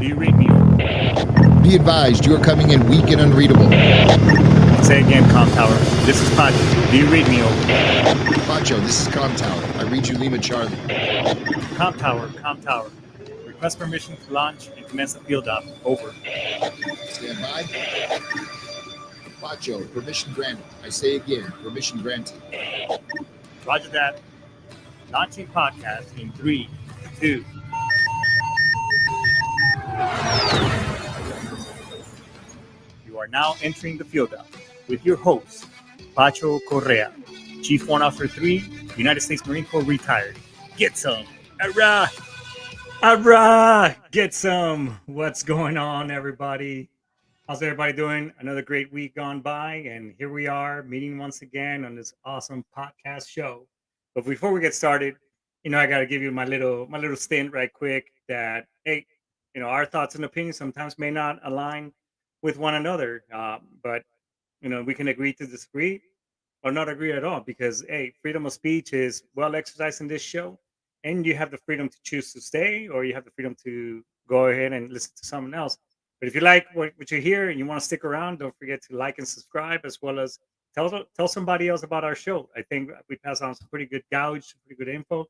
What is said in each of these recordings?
Do you read me over? Be advised, you are coming in weak and unreadable. Say again, Com Tower. This is Pacho. Do you read me over? Pacho, this is Com Tower. I read you Lima Charlie. Com Tower, Com Tower. Request permission to launch and commence the field op. Over. Stand by. Pacho, permission granted. I say again, permission granted. Roger that. Launching podcast in 3, 2. You are now entering the field op with your host, Pacho Correa, Chief Warrant Officer 3, United States Marine Corps retired. Get some. Hurrah! Hurrah! Get some. What's going on, everybody? How's everybody doing? Another great week gone by, and here we are meeting once again on this awesome podcast show. But before we get started, I got to give you my little stint right quick. That hey, our thoughts and opinions sometimes may not align with one another, but we can agree to disagree or not agree at all because hey, freedom of speech is well exercised in this show, and you have the freedom to choose to stay or you have the freedom to go ahead and listen to someone else. But if you like what you hear and you want to stick around, don't forget to like and subscribe, as well as tell somebody else about our show. I think we pass on some pretty good gouge, some pretty good info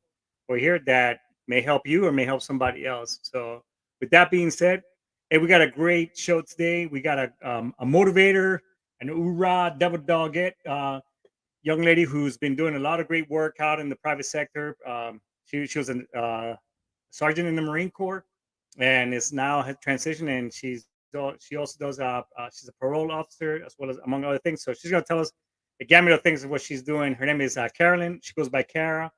for here that may help you or may help somebody else. So with that being said, hey, we got a great show today. We got a motivator, an hoorah devil doggett young lady who's been doing a lot of great work out in the private sector. She was a sergeant in the Marine Corps and is now had transitioned, and she also does she's a parole officer as well as among other things. So she's gonna tell us a gamut of things of what she's doing. Her name is Karalyn. She goes by Kara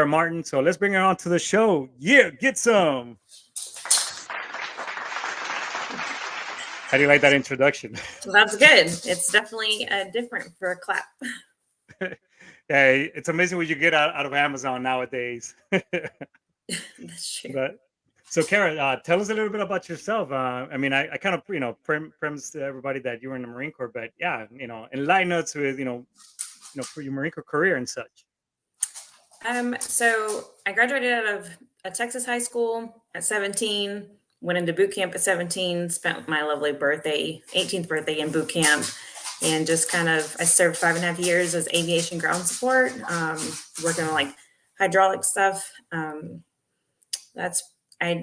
Martin. So let's bring her on to the show. Yeah, get some. How do you like that introduction? Well, that's good. It's definitely different for a clap. Hey, it's amazing what you get out of Amazon nowadays. That's true. But so, Kara, tell us a little bit about yourself. I mean, I kind of premised to everybody that you were in the Marine Corps, but yeah, enlighten us with for your Marine Corps career and such. So I graduated out of a Texas high school at 17. Went into boot camp at 17. Spent my lovely 18th birthday in boot camp. And just I served 5.5 years as aviation ground support, working on like hydraulic stuff. I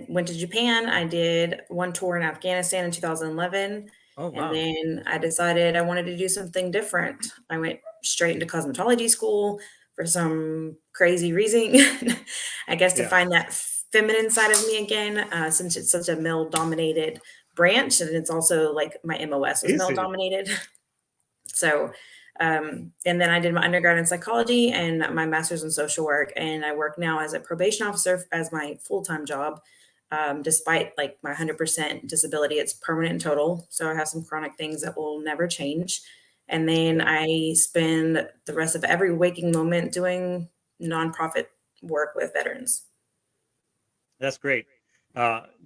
went to Japan. I did one tour in Afghanistan in 2011. Oh, wow. And then I decided I wanted to do something different. I went straight into cosmetology school for some crazy reason, I guess, to find that feminine side of me again, since it's such a male-dominated branch. And it's also like my MOS was male-dominated. So, and then I did my undergrad in psychology and my master's in social work. And I work now as a probation officer as my full-time job. Despite like my 100% disability, it's permanent and total. So I have some chronic things that will never change. And then I spend the rest of every waking moment doing nonprofit work with veterans. That's great.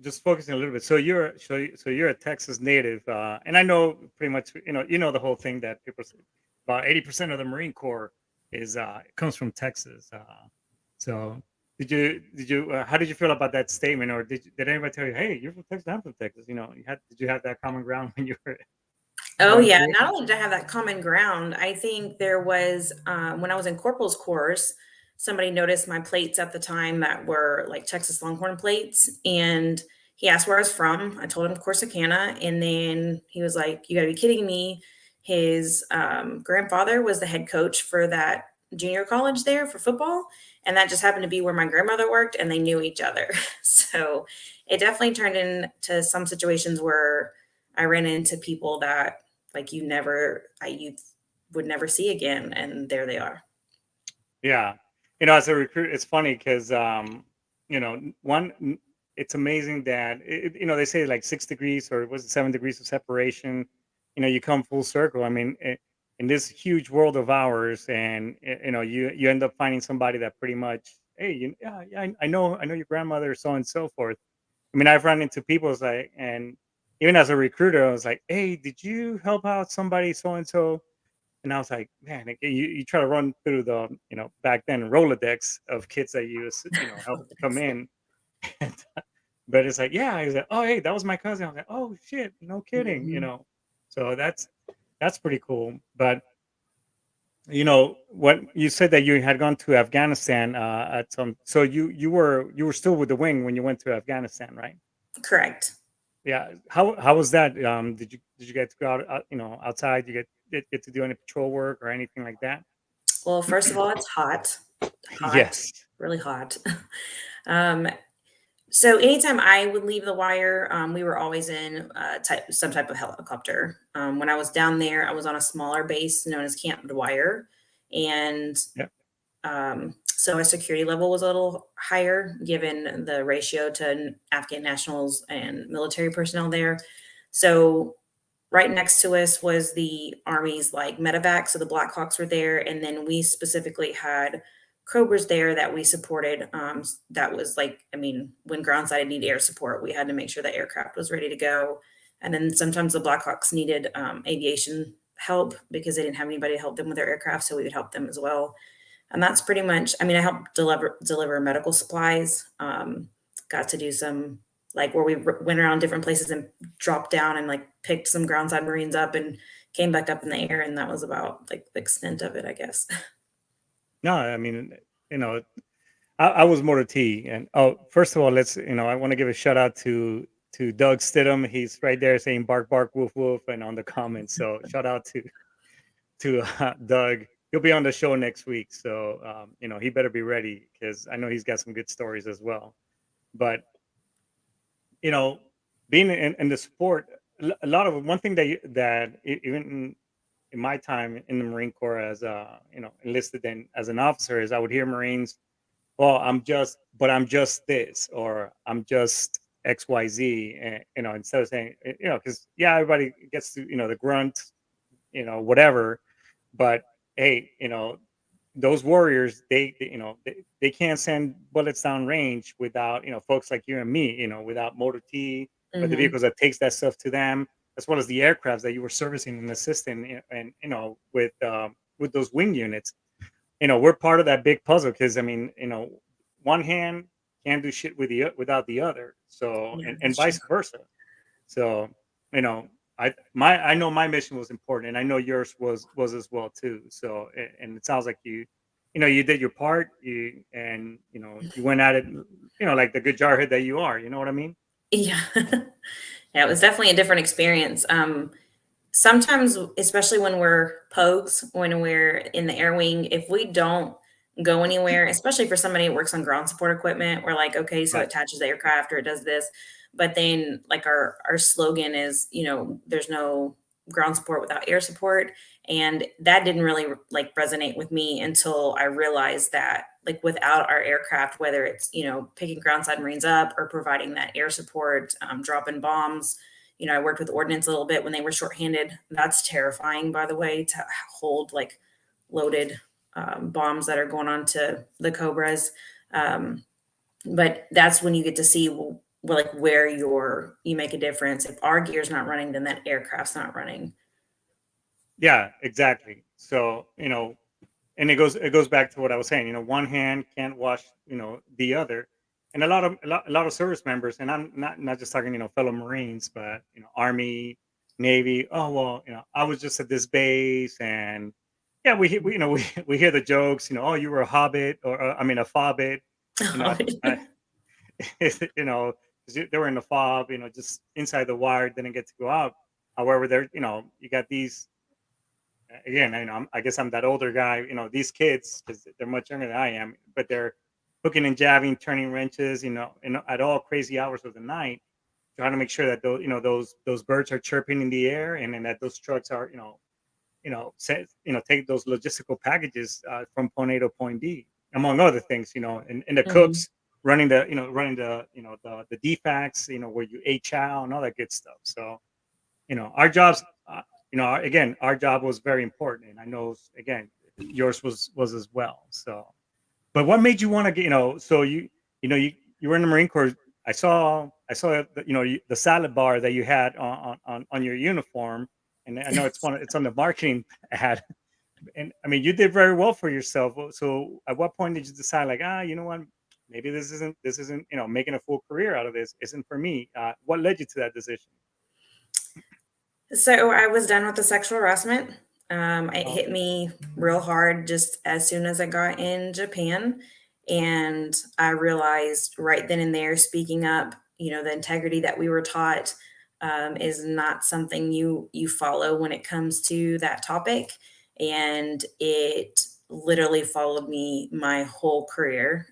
Just focusing a little bit. So you're a Texas native, and I know pretty much the whole thing that people say about 80% of the Marine Corps comes from Texas. So did you how did you feel about that statement, or did anybody tell you, hey, you're from Texas, I'm from Texas? Did you have that common ground when you were? Oh yeah, not only did I have that common ground, I think there was when I was in corporal's course, somebody noticed my plates at the time that were like Texas Longhorn plates, and he asked where I was from. I told him Corsicana, and then he was like, "You got to be kidding me!" His grandfather was the head coach for that junior college there for football, and that just happened to be where my grandmother worked, and they knew each other. So it definitely turned into some situations where I ran into people that like you would never see again, and there they are. Yeah, as a recruit, it's funny because it's amazing that they say like 6 degrees or was it 7 degrees of separation. You come full circle. I mean, in this huge world of ours, and you end up finding somebody that pretty much, hey, I know your grandmother, so and so forth. I mean, I've run into people and even as a recruiter, I was like, hey, did you help out somebody so and so? And I was like, man, you try to run through the, back then Rolodex of kids that you helped come in. but it's like, yeah, he's like, oh, hey, that was my cousin. I was like, oh shit, no kidding, Mhm. So that's pretty cool. But what you said that you had gone to Afghanistan at some, so you were still with the wing when you went to Afghanistan, right? Correct. Yeah. How was that? Did you get to go out, outside? You get to do any patrol work or anything like that? Well, first of all, it's hot, Yes. really hot. Um, so anytime I would leave the wire, we were always in some type of helicopter. When I was down there, I was on a smaller base known as Camp Dwyer, and Yeah. so our security level was a little higher given the ratio to Afghan nationals and military personnel there. So right next to us was the Army's like medevac, so the Black Hawks were there, and then we specifically had Cobras there that we supported. That was like, I mean, when groundside needed air support, we had to make sure the aircraft was ready to go. And then sometimes the Black Hawks needed aviation help because they didn't have anybody to help them with their aircraft, so we would help them as well. And that's pretty much. I mean, I helped deliver medical supplies. Got to do some like where we went around different places and dropped down and like picked some groundside Marines up and came back up in the air, and that was about like the extent of it, I guess. No, I mean, you know, I was more to T. And first of all, I want to give a shout out to Doug Stidham. He's right there saying bark bark woof woof and on the comments. So shout out to Doug. He'll be on the show next week, so he better be ready because I know he's got some good stories as well. But you know, being in the sport, a lot of one thing even in my time in the Marine Corps as enlisted and as an officer is I would hear Marines, well, I'm just this, or I'm just XYZ, and instead of saying, because yeah, everybody gets to the grunt, whatever, but hey, those warriors, they can't send bullets down range without folks like you and me, without motor T, or the Hmm. vehicles that takes that stuff to them, as well as the aircrafts that you were servicing and assisting, and with those wing units. We're part of that big puzzle because I mean, one hand can't do shit without the other. So Yeah, and that's true. vice versa. So you know, I know my mission was important, and I know yours was as well too. So and it sounds like you did your part. You went at it, like the good jarhead that you are. You know what I mean? Yeah. Yeah, it was definitely a different experience. Sometimes, especially when we're pogues, when we're in the air wing, if we don't go anywhere, especially for somebody who works on ground support equipment, we're like, okay, so it Right. attaches the aircraft or it does this. But then like our slogan is, there's no ground support without air support. And that didn't really like resonate with me until I realized that like without our aircraft, whether it's, picking groundside Marines up or providing that air support, dropping bombs, I worked with ordnance a little bit when they were shorthanded. That's terrifying, by the way, to hold like loaded bombs that are going on to the Cobras. Um, but that's when you get to see like where you make a difference. If our gear's not running, then that aircraft's not running. Yeah, exactly. So and it goes back to what I was saying. One hand can't wash the other, and a lot of service members, and I'm not just talking fellow Marines, but Army, Navy. Oh well, I was just at this base, and yeah, we hear the jokes. Oh, you were a hobbit, or I mean a fobbit. You know, I, you know, 'cause they were in the fob. Just inside the wire, didn't get to go out. However, you got these again, I guess I'm that older guy. These kids, because they're much younger than I am, but they're hooking and jabbing, turning wrenches, at all crazy hours of the night, trying to make sure that those birds are chirping in the air, and then that those trucks are, take those logistical packages from point A to point B, among other things, and the Mhm. cooks running the defects, where you chow and all that good stuff. So our jobs again, our job was very important, and I know again yours was as well. So but what made you want to get so you were in the Marine Corps. I saw the salad bar that you had on your uniform, and I know it's on the marketing ad. And I mean, you did very well for yourself. So at what point did you decide, like, you know what, maybe this isn't, making a full career out of this isn't for me. What led you to that decision? So I was done with the sexual harassment. It Oh, hit me real hard just as soon as I got in Japan. And I realized right then and there, speaking up, the integrity that we were taught is not something you follow when it comes to that topic. And it literally followed me my whole career.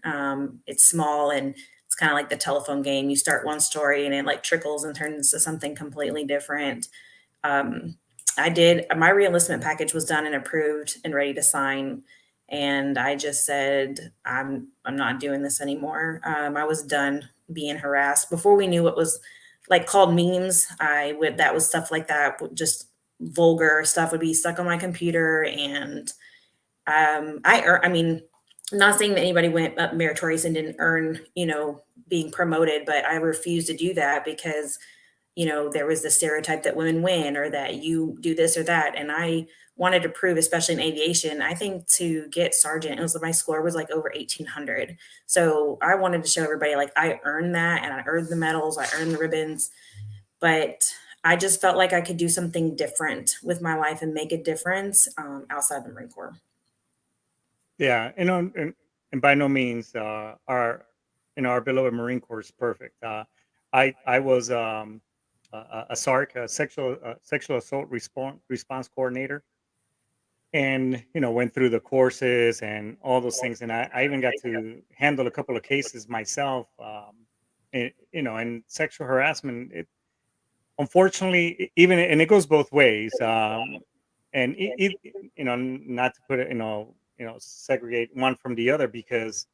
It's small and it's kind of like the telephone game. You start one story and it like trickles and turns into something completely different. um, I did my reenlistment package was done and approved and ready to sign, and I just said I'm not doing this anymore. I was done being harassed before we knew what was like called memes. I would that was stuff like that, just vulgar stuff would be stuck on my computer, and I mean, not saying that anybody went up meritorious and didn't earn, being promoted, but I refused to do that because there was the stereotype that women win or that you do this or that. And I wanted to prove, especially in aviation, I think to get sergeant, my score was like over 1800. So I wanted to show everybody like I earned that and I earned the medals, I earned the ribbons, but I just felt like I could do something different with my life and make a difference outside the Marine Corps. yeah, and by no means our our beloved Marine Corps is perfect. I was a SARC, a sexual assault response coordinator, and went through the courses and all those things, and I even got to handle a couple of cases myself. And sexual harassment, unfortunately, even, and it goes both ways. And not to put it, segregate one from the other, because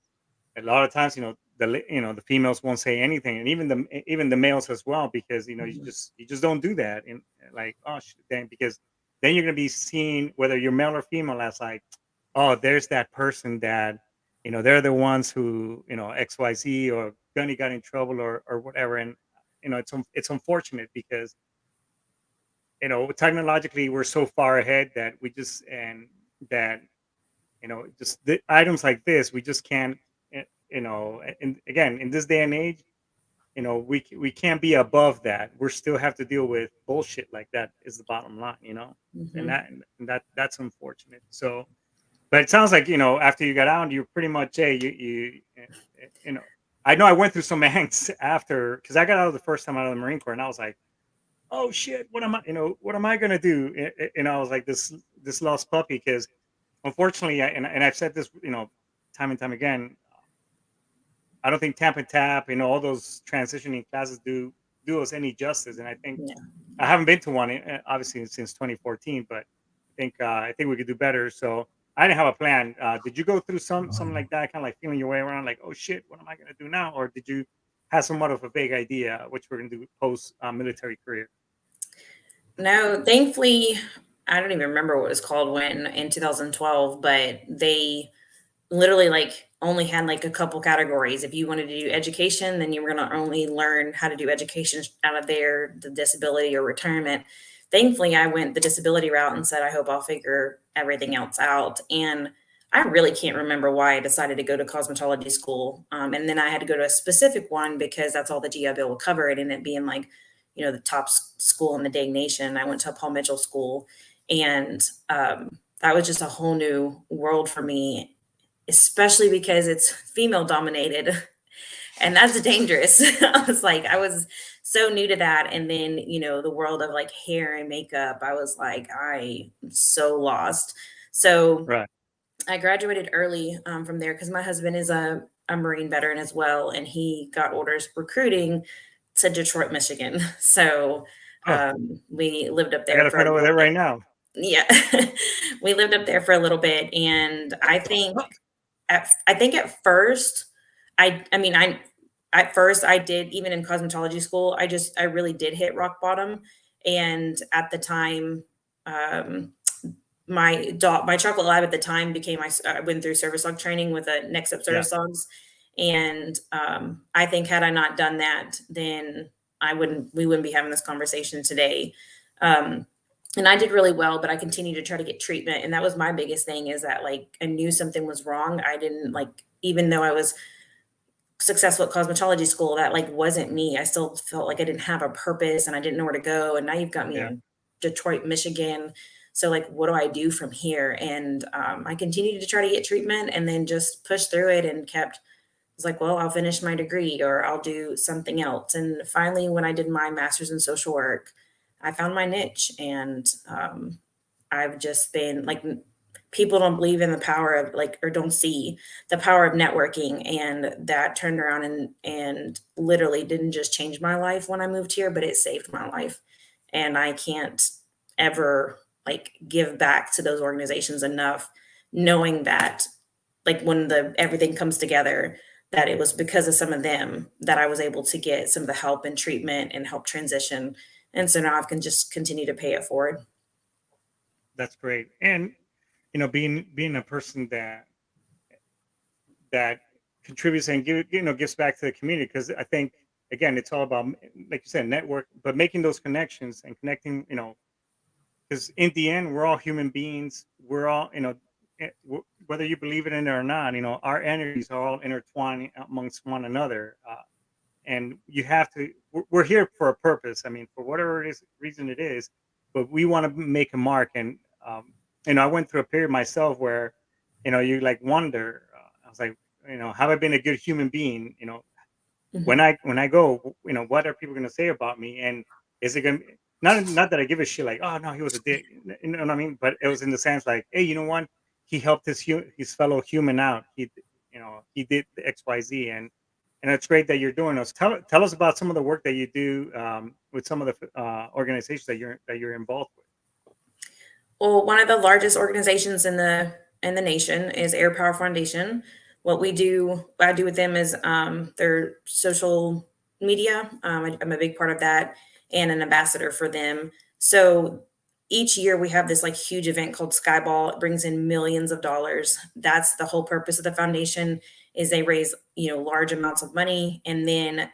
a lot of times, the females won't say anything, and even the males as well, because you just don't do that, and like, oh shit, then, because then you're gonna be seen, whether you're male or female, as like, oh, there's that person that, they're the ones who, XYZ, or Gunny got in trouble, or whatever. And it's unfortunate, because technologically we're so far ahead that we just and that just the items like this, we just can't, and again, in this day and age, we can't be above that. We still have to deal with bullshit like that, is the bottom line. And Mhm. that's unfortunate. So, but it sounds like, after you got out, you pretty much, hey, you know I know I went through some angst after, because I got out the first time out of the Marine Corps, and I was like, oh shit, what am I gonna do? I was like this lost puppy, because unfortunately, and I've said this, time and time again, I don't think Tamp and Tap, all those transitioning classes do us any justice. And I think Yeah. I haven't been to one, obviously, since 2014, but I think we could do better. So I didn't have a plan. Did you go through something like that, kind of like feeling your way around, like, oh shit, what am I gonna do now? Or did you have somewhat of a vague idea what you were gonna do post military career? No, thankfully, I don't even remember what it was called when in 2012, but they literally like only had like a couple categories. If you wanted to do education, then you were going to only learn how to do education out of there, the disability or retirement. Thankfully, I went the disability route and said, I hope I'll figure everything else out. And I really can't remember why I decided to go to cosmetology school. And then I had to go to a specific one because that's all the GI Bill will cover it. And it being like, the top school in the dang nation. I went to a Paul Mitchell school, and that was just a whole new world for me, especially because it's female dominated, and that's dangerous. I was so new to that. And then, the world of like hair and makeup, I was like, I am so lost. So Right. I graduated early from there because my husband is a Marine veteran as well. And he got orders recruiting to Detroit, Michigan. So Oh, we lived up I there got a for a friend over little there bit. right now. Yeah. We lived up there for a little bit. And I think at first, I mean, at first I did, even in cosmetology school, I really did hit rock bottom. And at the time, um, my chocolate lab at the time became I went through service dog training with a next up Yeah. service dogs. And I think had I not done that, then we wouldn't be having this conversation today. Um, and I did really well, but I continued to try to get treatment. And that was my biggest thing, is that like I knew something was wrong. I didn't like, even though I was successful at cosmetology school. That like wasn't me. I still felt like I didn't have a purpose and I didn't know where to go. And now you've got me Yeah. in Detroit, Michigan. So like, what do I do from here? And I continued to try to get treatment and then just pushed through it and kept, was like, well, I'll finish my degree or I'll do something else. And finally, when I did my master's in social work, I found my niche. And I've just been like, people don't believe in the power of like, or don't see the power of networking. And that turned around and literally didn't just change my life when I moved here, but it saved my life. And I can't ever like give back to those organizations enough, knowing that like when everything comes together, that it was because of some of them that I was able to get some of the help and treatment and help transition. And so now I can just continue to pay it forward. That's great. And being a person that contributes and gives back to the community, because I think again it's all about, like you said, network, but making those connections and connecting, because in the end we're all human beings. We're all whether you believe it in it or not, our energies are all intertwined amongst one another, and you have to, we're here for a purpose. I mean, for whatever reason it is, but we want to make a mark. And I went through a period myself where you like wonder, I was like, have I been a good human being? When I go, what are people going to say about me? And is it going to, not that I give a shit like, oh no, he was a dick, you know what I mean? But it was in the sense like, hey, you know what? He helped his fellow human out. He did the XYZ, and it's great that you're doing this. Tell us about some of the work that you do with some of the organizations that you're involved with. Well, one of the largest organizations in the nation is Air Power Foundation. What I do with them is their social media. I'm a big part of that and an ambassador for them. So each year we have this like huge event called Skyball. It brings in millions of dollars. That's the whole purpose of the foundation, is they raise, large amounts of money, and then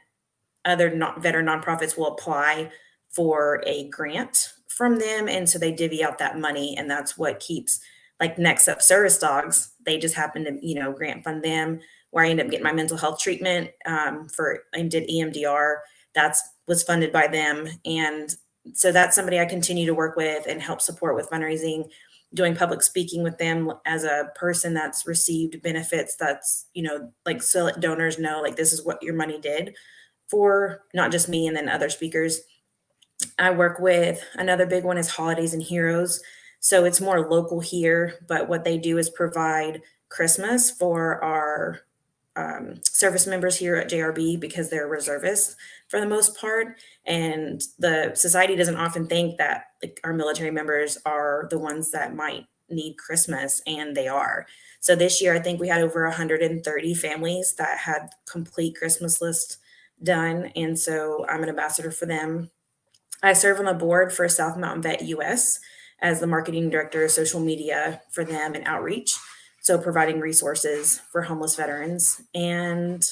other veteran nonprofits will apply for a grant from them. And so they divvy out that money, and that's what keeps like Next Up Service Dogs. They just happen to, grant fund them, where I ended up getting my mental health treatment and did EMDR. Was funded by them. And so that's somebody I continue to work with and help support with fundraising, doing public speaking with them as a person that's received benefits. That's, like, so let donors know, like, this is what your money did for not just me and then other speakers. I work with, another big one is Holidays and Heroes. So it's more local here, but what they do is provide Christmas for our service members here at JRB, because they're reservists for the most part. And the society doesn't often think that like our military members are the ones that might need Christmas, and they are. So this year, I think we had over 130 families that had complete Christmas list done. And so I'm an ambassador for them. I serve on the board for South Mountain Vet US as the marketing director of social media for them and outreach. So providing resources for homeless veterans. And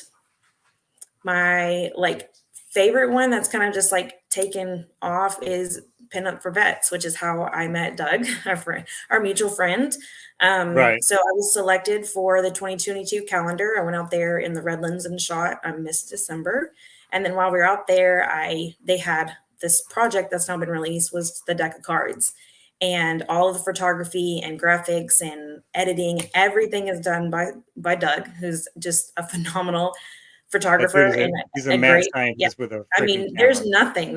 my like favorite one that's kind of just like taken off is Pin Up for Vets, which is how I met Doug, our mutual friend. Right. So I was selected for the 2022 calendar. I went out there in the Redlands and shot. I missed December. And then while we were out there, they had this project that's now been released, was the deck of cards. And all of the photography and graphics and editing, everything is done by Doug, who's just a phenomenal photographer. And he's a mad scientist with a I mean, there's nothing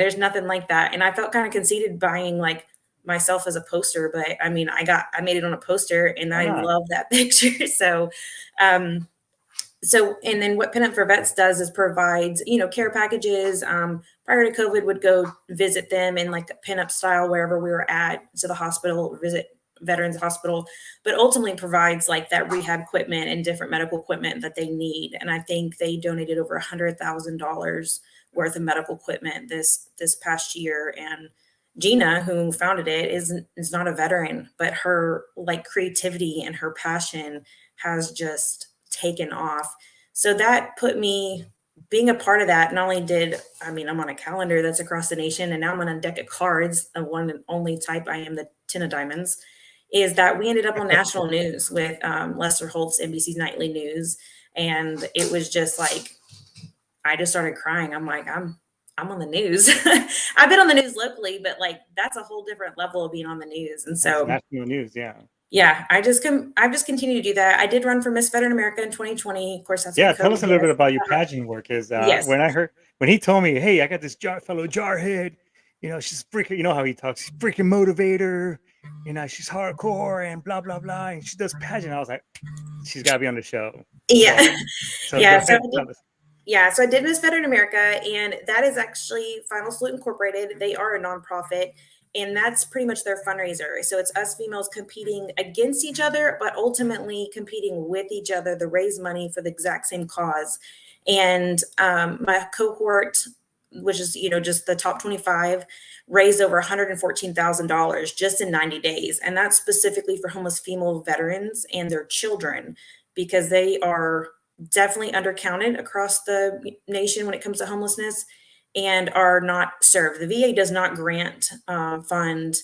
like that. And I felt kind of conceited buying like myself as a poster, but I mean, I made it on a poster, and I love that picture. So, and then what Pin Up for Vets does is provides, care packages. Prior to COVID, would go visit them in like a pin-up style wherever we were at, to the hospital, visit Veterans Hospital, but ultimately provides like that rehab equipment and different medical equipment that they need. And I think they donated over $100,000 worth of medical equipment this past year. And Gina, who founded it, is not a veteran, but her like creativity and her passion has just taken off. So that put me, being a part of that, not only I'm on a calendar that's across the nation, and now I'm on a deck of cards, the one and only type I am, the 10 of diamonds, is that we ended up on national news with Lester Holts MBC Nightly News. And it was just like, I just started crying. I'm like, I'm on the news. I've been on the news locally, but like that's a whole different level of being on the news. And That's so national news. Yeah. yeah, I've just continued to do that. I did run for Miss Veteran America in 2020. Of course, that's when Yeah. Tell COVID us a hit little bit us. about your pageant work. Is Yes. when he told me, hey, I got this fellow jarhead, she's freaking, you know how he talks, she's freaking motivator, she's hardcore and blah, blah, blah. And she does pageant. I was like, she's got to be on the show. Yeah. So go Yeah. So ahead. Tell us. yeah, so I did Miss Veteran America, and that is actually Final Salute Incorporated. They are a nonprofit, and that's pretty much their fundraiser. So it's us females competing against each other, but ultimately competing with each other to raise money for the exact same cause. And my cohort, which is just the top 25, raised over $114,000 just in 90 days, and that's specifically for homeless female veterans and their children because they are definitely undercounted across the nation when it comes to homelessness and are not served. The VA does not grant fund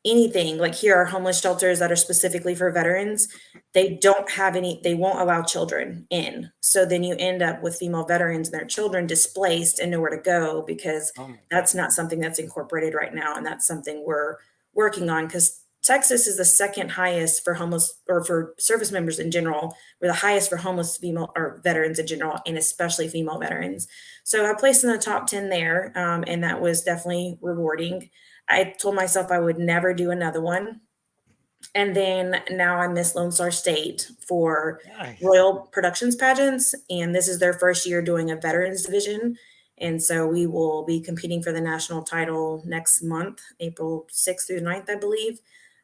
anything. Like here are homeless shelters that are specifically for veterans. They don't have any, they won't allow children in. So then you end up with female veterans and their children displaced and nowhere to go because Oh my God. that's not something that's incorporated right now. And that's something we're working on because Texas is the second highest for homeless or for service members in general. We're the highest for homeless female or veterans in general, and especially female veterans. So I placed in the top 10 there, and that was definitely rewarding. I told myself I would never do another one. And then now I'm Miss Lone Star State for Nice. Royal Productions Pageants. And this is their first year doing a veterans division. And so we will be competing for the national title next month, April 6th through 9th, I believe.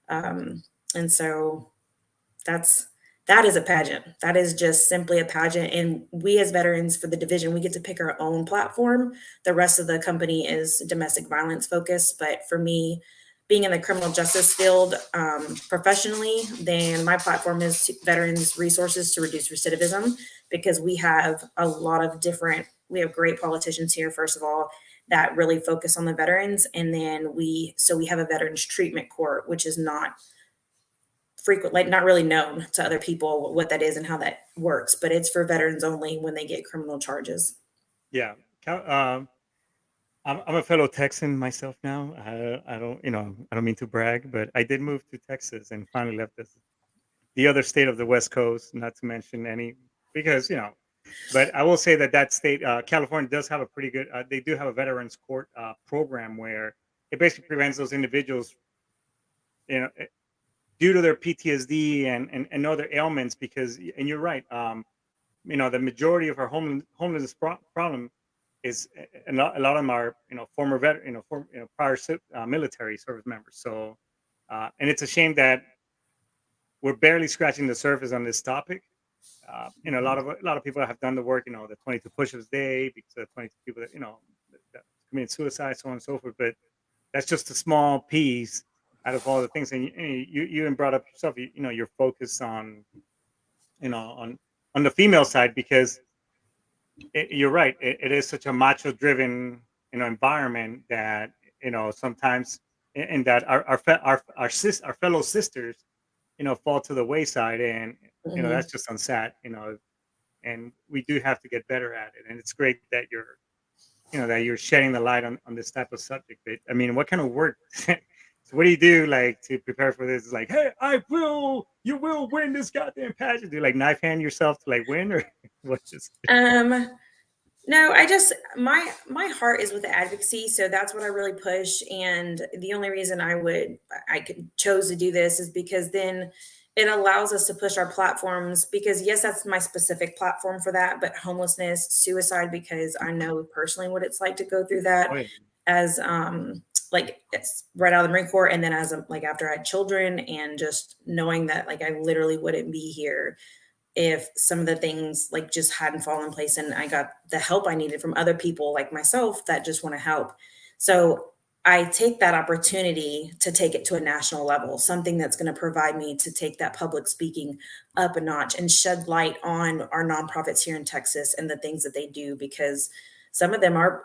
And so that is a pageant. That is just simply a pageant. And we as veterans for the division, we get to pick our own platform. The rest of the company is domestic violence focused. But for me, being in the criminal justice field professionally, then my platform is veterans resources to reduce recidivism because we have a lot of we have great politicians here, first of all, that really focus on the veterans. And then we have a veterans treatment court, which is not not really known to other people what that is and how that works, but it's for veterans only when they get criminal charges. Yeah. I'm a fellow Texan myself now. I don't, I don't mean to brag, but I did move to Texas and finally left the other state of the West Coast, not to mention any, because, but I will say that state, California does have a pretty good, they do have a veterans court program where it basically prevents those individuals, due to their PTSD and other ailments, because, and you're right, the majority of our homelessness problem is a lot of them are former prior military service members. So and it's a shame that we're barely scratching the surface on this topic. A lot of people have done the work, the 22 push-ups a day, because of 22 people that committed suicide, so on and so forth. But that's just a small piece out of all the things. And you even brought up yourself, you're focused on on the female side, because you're right. It is such a macho driven, environment that, sometimes, and that our fellow sisters, fall to the wayside. And, Mhm. that's just unsad, and we do have to get better at it. And it's great that you're shedding the light on this type of subject. But I mean, what kind of work? So what do you do, like, to prepare for this? It's like, hey, you will win this goddamn pageant. Do you like knife hand yourself to like win, or what? Just No, my heart is with the advocacy, so that's what I really push. And the only reason I could chose to do this is because then it allows us to push our platforms. Because yes, that's my specific platform for that, but homelessness, suicide, because I know personally what it's like to go through that oh, yeah. as like it's right out of the Marine Corps, and then as like after I had children, and just knowing that like I literally wouldn't be here if some of the things like just hadn't fallen in place and I got the help I needed from other people like myself that just want to help. So I take that opportunity to take it to a national level, something that's going to provide me to take that public speaking up a notch and shed light on our nonprofits here in Texas and the things that they do, because some of them are,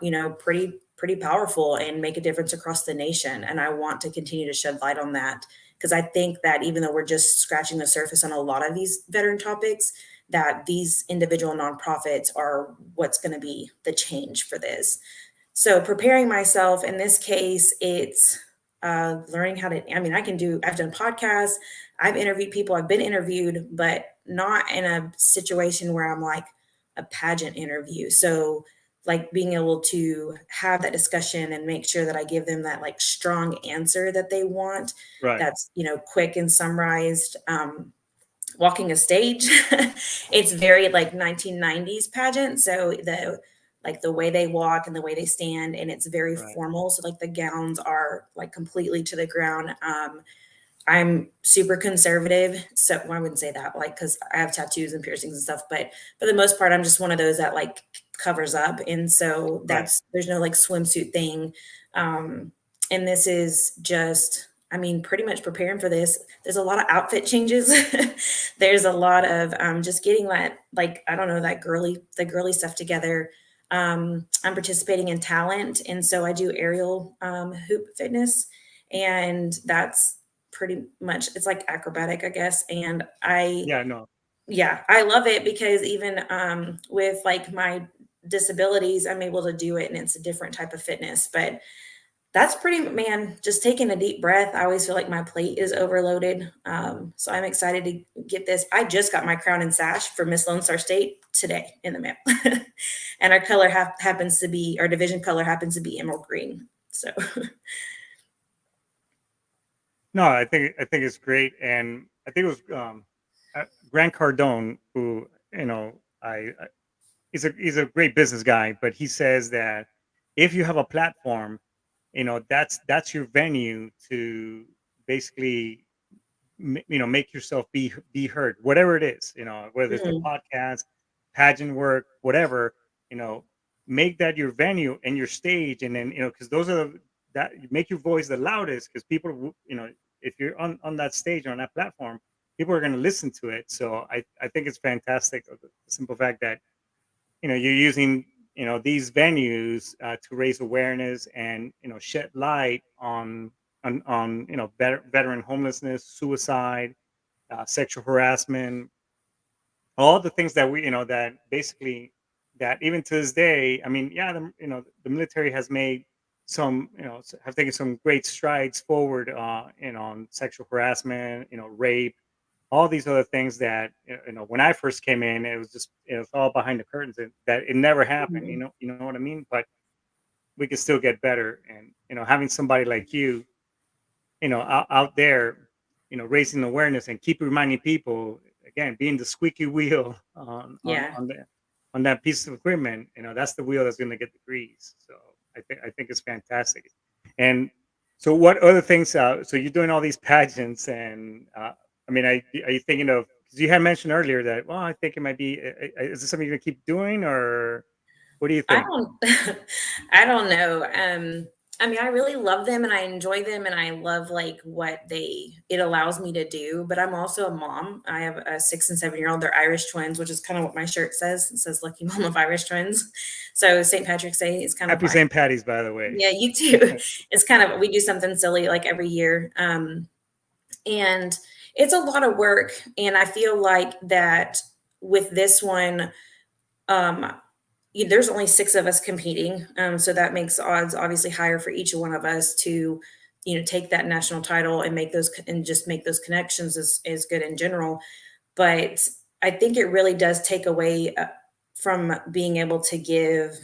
pretty powerful and make a difference across the nation. And I want to continue to shed light on that, because I think that even though we're just scratching the surface on a lot of these veteran topics, that these individual nonprofits are what's going to be the change for this. So preparing myself in this case, it's learning how to, I've done podcasts, I've interviewed people, I've been interviewed, but not in a situation where I'm like a pageant interview. So like being able to have that discussion and make sure that I give them that like strong answer that they want. Right. That's, quick and summarized. Walking a stage, it's very like 1990s pageant. So the way they walk and the way they stand, and it's very Right. formal. So like the gowns are like completely to the ground. I'm super conservative. So I wouldn't say that like, cause I have tattoos and piercings and stuff, but for the most part, I'm just one of those that like covers up. And so there's no like swimsuit thing. And this is just, pretty much preparing for this. There's a lot of outfit changes. There's a lot of just getting that, like, I don't know, the girly stuff together. I'm participating in talent. And so I do aerial hoop fitness. And that's pretty much, it's like acrobatic, I guess. And I love it because even with like my disabilities, I'm able to do it, and it's a different type of fitness. But that's just taking a deep breath. I always feel like my plate is overloaded. So I'm excited to get this. I just got my crown and sash for Miss Lone Star State today in the mail. And our color our division color happens to be emerald green. So no, I think it's great. And I think it was Grant Cardone, who, I he's a great business guy, but he says that if you have a platform, that's your venue to basically make yourself be heard, whatever it is, whether it's a podcast, pageant work, whatever, make that your venue and your stage. And then because those are that you make your voice the loudest, because people, if you're on that stage or on that platform, people are going to listen to it. So I think it's fantastic, the simple fact that you're using these venues to raise awareness and shed light on veteran homelessness, suicide, sexual harassment, all the things that we that basically, that even to this day, the military has made some, have taken some great strides forward on sexual harassment, rape, all these other things that when I first came in, it was just all behind the curtains, and that it never happened. You know what I mean? But we can still get better, and having somebody like you, out there, raising awareness and keep reminding people, again, being the squeaky wheel yeah. on that piece of equipment. That's the wheel that's going to get the grease. So I think it's fantastic. And so, what other things? So you're doing all these pageants, and are you thinking of? Because you had mentioned earlier that, well, I think it might be. Is this something you're gonna keep doing, or what do you I think? don't I don't know. I really love them and I enjoy them and I love like it allows me to do, but I'm also a mom. I have a 6 and 7-year-old. They're Irish twins, which is kind of what my shirt says. It says lucky mom of Irish twins. So St. Patrick's Day is kind of Happy St. Patty's, by the way. yeah, you too. It's kind of, we do something silly like every year. And it's a lot of work. And I feel like that with this one, there's only 6 of us competing. So that makes odds obviously higher for each one of us to, take that national title and just make those connections is good in general. But I think it really does take away from being able to give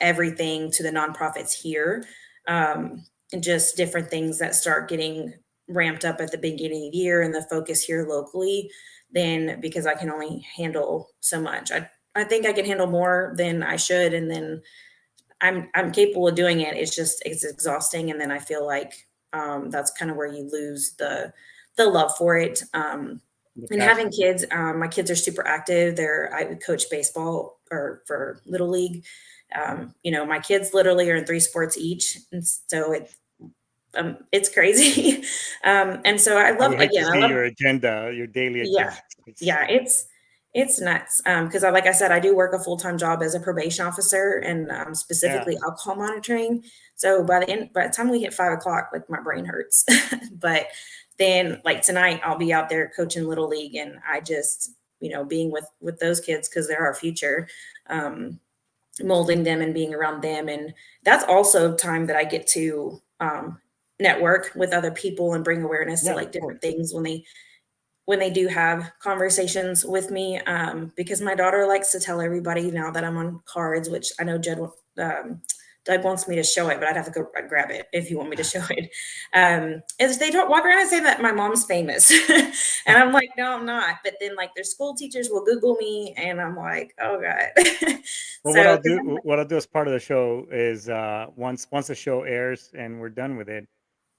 everything to the nonprofits here. And just different things that start getting ramped up at the beginning of the year and the focus here locally, then because I can only handle so much. I think I can handle more than I should. And then I'm capable of doing it. It's exhausting. And then I feel like that's kind of where you lose the love for it. And having kids, my kids are super active. I coach baseball for Little League. My kids literally are in 3 sports each. And so it's crazy. And so I I love, would hate to again, I see love, your agenda, your daily agenda. yeah, it's nuts. Because like I said, I do work a full-time job as a probation officer and specifically alcohol monitoring. So by the time we hit 5 o'clock, like my brain hurts. But then like tonight I'll be out there coaching Little League and being with those kids, because they're our future, molding them and being around them. And that's also time that I get to network with other people and bring awareness to like different things when they do have conversations with me, because my daughter likes to tell everybody now that I'm on cards, which I know Doug wants me to show it, but I'd have to go grab it if you want me to show it. Is they don't walk around and say that my mom's famous. And I'm like, no, I'm not. But then like their school teachers will Google me and I'm like, oh God. Well, what I'll do as part of the show is once the show airs and we're done with it,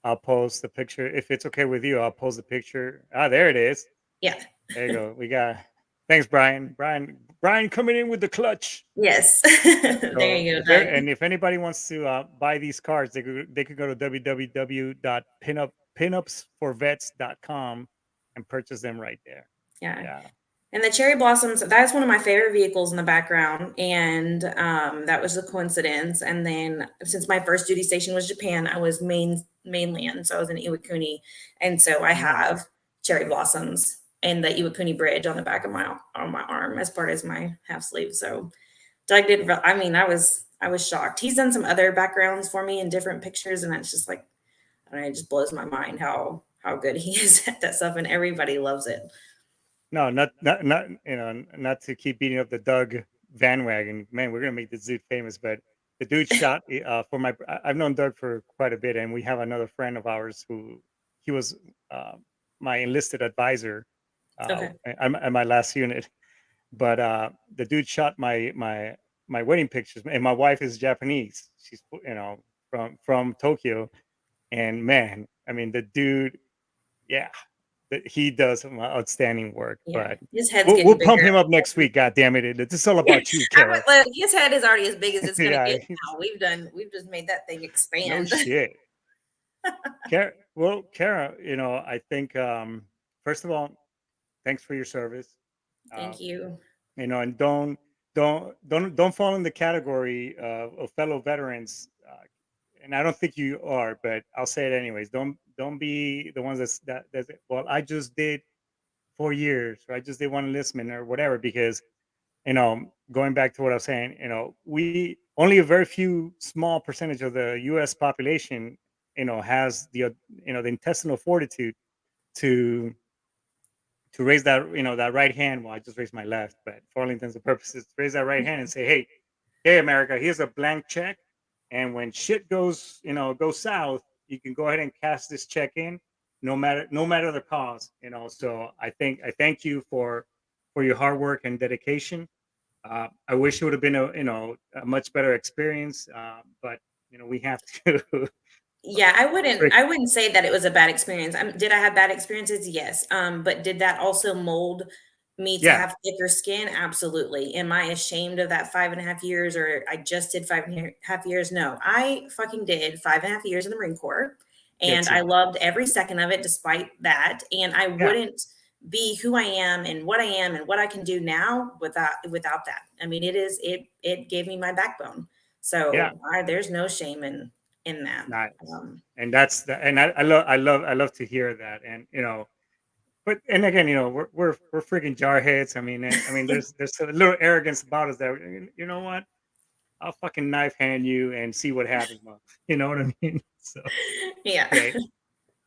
I'll post the picture. If it's okay with you, I'll post the picture. Ah, there it is. Yeah. There you go. We got. Thanks, Brian. Brian coming in with the clutch. Yes. So there you go. and if anybody wants to buy these cards, they could go to www.pinupsforvets.com and purchase them right there. Yeah. And the cherry blossoms, that's one of my favorite vehicles in the background. And that was a coincidence. And then since my first duty station was Japan, I was mainland. So I was in Iwakuni. And so I have cherry blossoms and the Iwakuni bridge on the back of my arm as part of my half sleeve. So Doug did, I was shocked. He's done some other backgrounds for me in different pictures. And it's just like, I don't know, it just blows my mind how good he is at that stuff. And everybody loves it. No, not to keep beating up the Doug bandwagon. Man, we're gonna make this dude famous. But the dude shot for I've known Doug for quite a bit, and we have another friend of ours who he was my enlisted advisor at my last unit. But the dude shot my wedding pictures, and my wife is Japanese. She's from Tokyo, and man, I mean the dude, yeah. He does some outstanding work, but his head's we'll pump him up next week. God damn it! It's all about you, Kara. His head is already as big as it's gonna get now. We've just made that thing expand. No shit. Kara, I think first of all, thanks for your service. Thank you. And don't fall in the category of fellow veterans. And I don't think you are, but I'll say it anyways. Don't be the ones that well, I just did 4 years, or I just did one enlistment or whatever, because going back to what I was saying, we only a very few small percentage of the US population, has the the intestinal fortitude to raise that, that right hand. Well, I just raised my left, but for all intents and purposes, raise that right hand and say, hey, America, here's a blank check. And when shit goes south, you can go ahead and cash this check in, no matter the cause. So I thank you for your hard work and dedication. I wish it would have been a much better experience, but we have to. Yeah, I wouldn't say that it was a bad experience. Did I have bad experiences? Yes. But did that also mold me to have thicker skin? Absolutely. Am I ashamed of that 5.5 years, or I just did 5.5 years? No, I fucking did 5.5 years in the Marine Corps, and I loved every second of it despite that. And I wouldn't be who I am and what I can do now without that. I mean, it gave me my backbone. So there's no shame in that. Nice. And I love to hear that. And but and again, we're freaking jarheads. I mean, there's a little arrogance about us that, you know what, I'll fucking knife hand you and see what happens, Mom. You know what I mean? So yeah. Okay.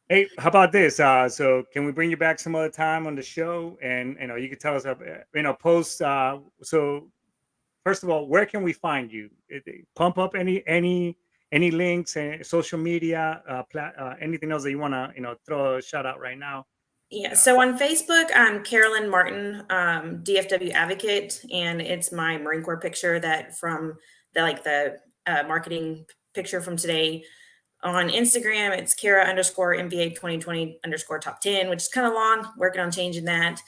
Hey, how about this? So can we bring you back some other time on the show, and you can tell us, post. So first of all, where can we find you? Pump up any links, social media, anything else that you want to throw a shout out right now? Yeah. So on Facebook, I'm Karalyn Martin, DFW advocate, and it's my Marine Corps picture from the marketing picture from today. On Instagram, it's Kara_MVA 2020_top 10, which is kind of long. Working on changing that.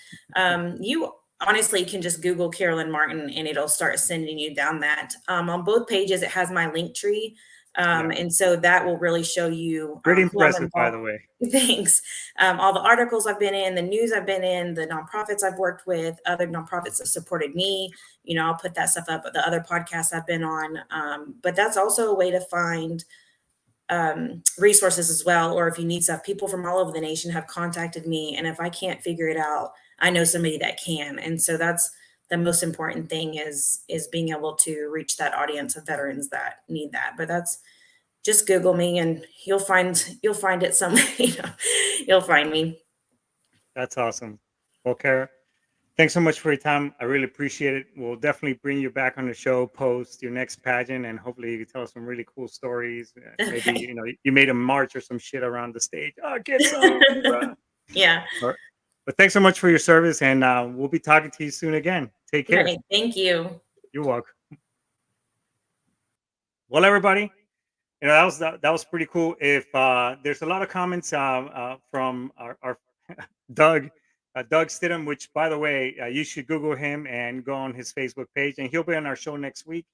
You honestly can just Google Karalyn Martin and it'll start sending you down that. On both pages, it has my link tree. And so that will really show you. Pretty impressive, by the way. Thanks. All the articles I've been in, the news I've been in, the nonprofits I've worked with, other nonprofits that supported me. I'll put that stuff up, the other podcasts I've been on. But that's also a way to find resources as well. Or if you need stuff, people from all over the nation have contacted me. And if I can't figure it out, I know somebody that can. And so that's the most important thing is being able to reach that audience of veterans that need that. But that's just Google me and you'll find it somewhere. You'll find me. That's awesome. Well, Kara, thanks so much for your time. I really appreciate it. We'll definitely bring you back on the show post your next pageant, and hopefully you can tell us some really cool stories. Maybe Okay. you made a march or some shit around the stage. Oh, get some, bruh. Yeah. All right. But thanks so much for your service, and we'll be talking to you soon again. Take care. Right. Thank you. You're welcome. Well, everybody, that was pretty cool. If there's a lot of comments from our Doug, Doug Stidham, which, by the way, you should Google him and go on his Facebook page, and he'll be on our show next week.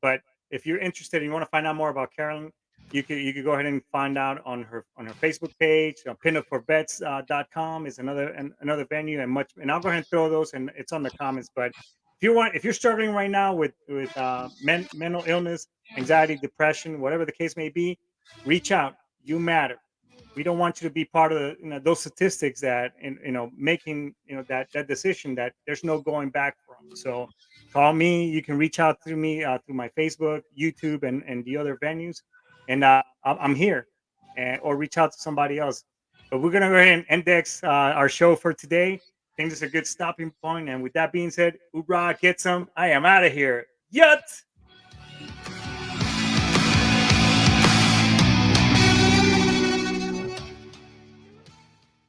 But if you're interested and you want to find out more about Karalyn, you could go ahead and find out on her Facebook page. Pinupforbets.com is another venue, and I'll go ahead and throw those, and it's on the comments. But if you're struggling right now with mental illness, anxiety, depression, whatever the case may be, reach out. You matter. We don't want you to be part of those statistics that making that decision that there's no going back from. So call me. You can reach out through me through my Facebook, YouTube, and the other venues, and I'm here, or reach out to somebody else. But we're gonna go ahead and index our show for today. I think this is a good stopping point. And with that being said, hoorah, get some. I am out of here. Yut.